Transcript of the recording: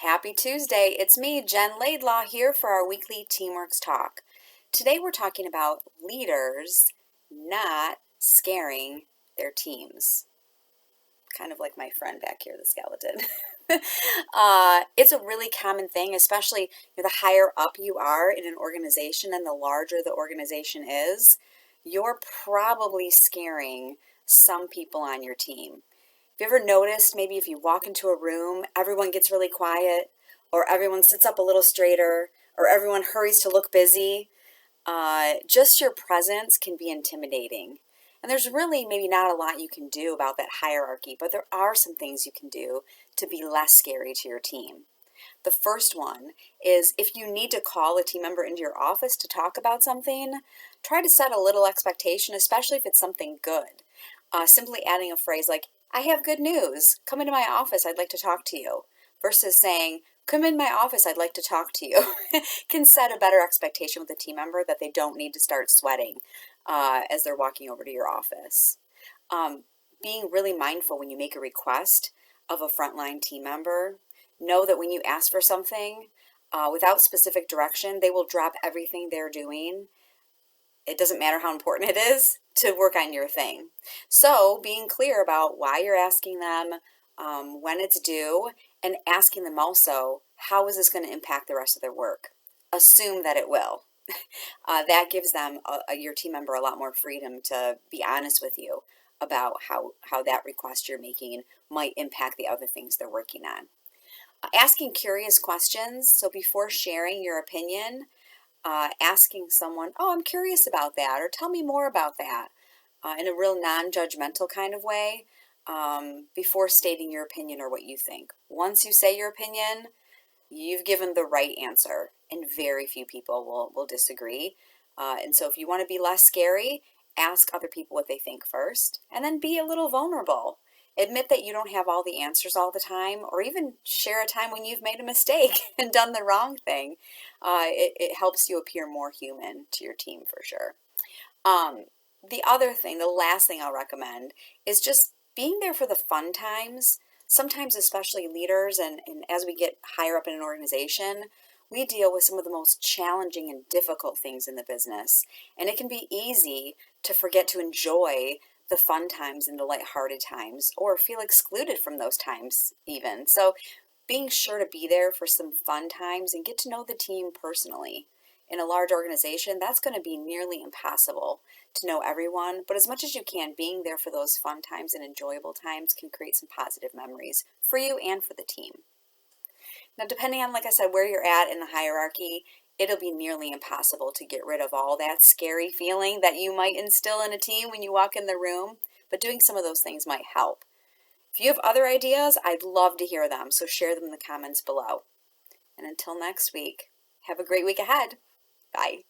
Happy Tuesday. It's me, Jen Laidlaw, here for our weekly Teamworks Talk. Today we're talking about leaders not scaring their teams. Kind of like my friend back here, the skeleton. It's a really common thing, especially the higher up you are in an organization and the larger the organization is, you're probably scaring some people on your team. Have you ever noticed maybe if you walk into a room, everyone gets really quiet, or everyone sits up a little straighter, or everyone hurries to look busy? Just your presence can be intimidating. And there's really maybe not a lot you can do about that hierarchy, but there are some things you can do to be less scary to your team. The first one is if you need to call a team member into your office to talk about something, try to set a little expectation, especially if it's something good. Simply adding a phrase like, I have good news. Come into my office. I'd like to talk to you. Versus saying, come in my office. I'd like to talk to you. Can set a better expectation with the team member that they don't need to start sweating as they're walking over to your office. Being really mindful when you make a request of a frontline team member. Know that when you ask for something without specific direction, they will drop everything they're doing. It doesn't matter how important it is to work on your thing. So being clear about why you're asking them, when it's due, and asking them also, how is this going to impact the rest of their work? Assume that it will. That gives them, your team member, a lot more freedom to be honest with you about how that request you're making might impact the other things they're working on. Asking curious questions. So before sharing your opinion, asking someone, oh, I'm curious about that, or tell me more about that, in a real non-judgmental kind of way, before stating your opinion or what you think. Once you say your opinion, you've given the right answer, and very few people will disagree. And so if you want to be less scary, ask other people what they think first, and then be a little vulnerable. Admit that you don't have all the answers all the time, or even share a time when you've made a mistake and done the wrong thing. It helps you appear more human to your team for sure. The other thing, the last thing I'll recommend, is just being there for the fun times. Sometimes, especially leaders, and as we get higher up in an organization, we deal with some of the most challenging and difficult things in the business. And it can be easy to forget to enjoy the fun times and the lighthearted times, or feel excluded from those times even. So being sure to be there for some fun times and get to know the team personally. In a large organization, that's going to be nearly impossible to know everyone, but as much as you can, being there for those fun times and enjoyable times can create some positive memories for you and for the team. Now, depending on, like I said, where you're at in the hierarchy, it'll be nearly impossible to get rid of all that scary feeling that you might instill in a team when you walk in the room, but doing some of those things might help. If you have other ideas, I'd love to hear them, so share them in the comments below. And until next week, have a great week ahead. Bye.